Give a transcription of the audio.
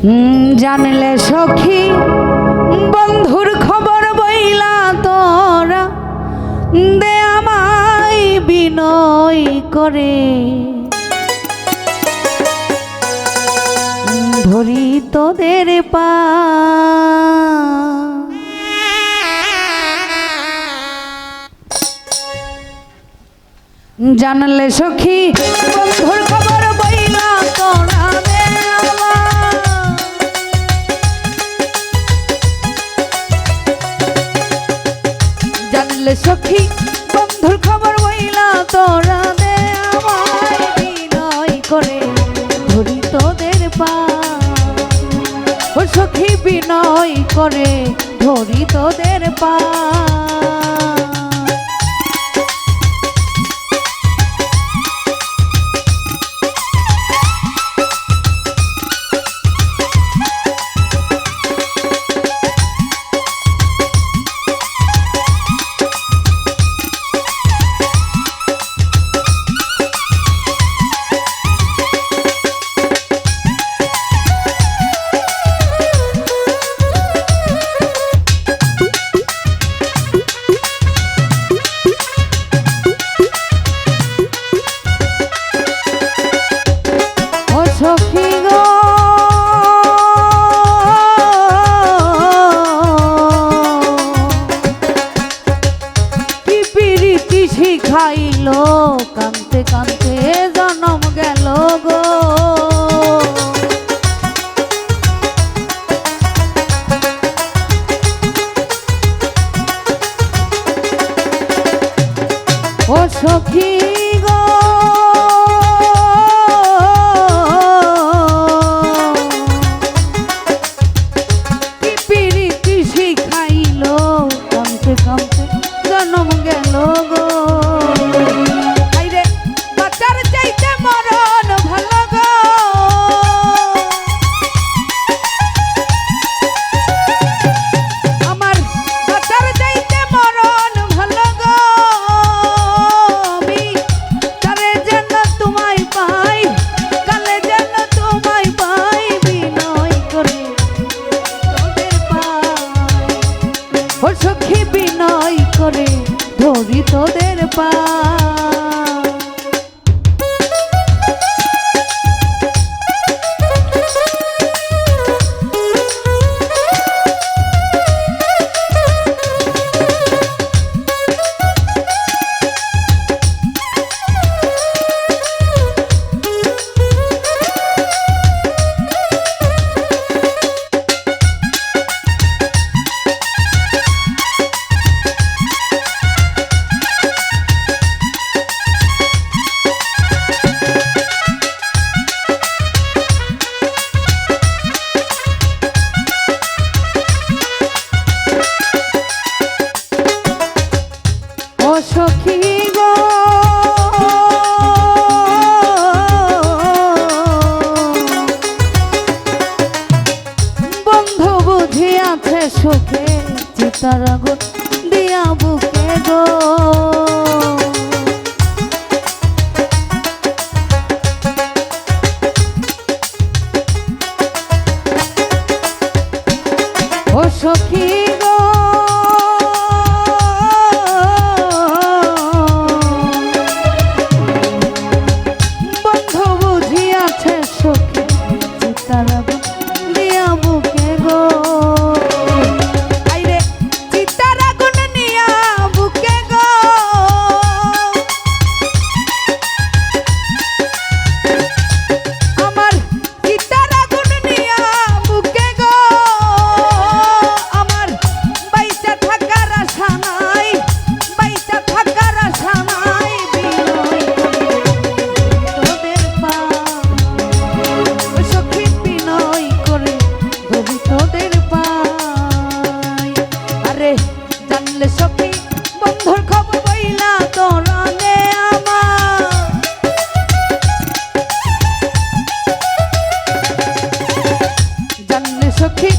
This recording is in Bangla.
জানলে সখী বন্ধুর খবর বইলা তোরা দে আমায় বিনয় করে ধরি তোদের পা। জানলে সখী বন্ধুর খবর বইলা তোরা দে আমায়, জানলে সখী বন্ধুর খবর বইলা তোরা দে আমায় বিনয় করে ধরি তোদের পা। ও সখী বিনয় করে ধরি তোদের পা। সখী গো কি প্রীতি শিখাইলো কানতে কানতে জনম গেল গো। ও সখী গো জনম গেল গো। আইরে বাচ্চার চাইতে মরণ ভালো গো, আমার বাচ্চার চাইতে মরণ ভালো গো। আমি কালে যেন তোমায় পাই, কালে যেন তোমায় পাই বিনয় করে তোদের পাই। ও সখী বিনয় করে ধরি তোদের পা। ও সখী গো বন্ধু বুঝি আছে সুখে চিতার আগুন দিয়া বুকে গো। ও সখী গো জানলে সখী বন্ধুর খবর বইলা তোরা দে আমায়, জানলে সখী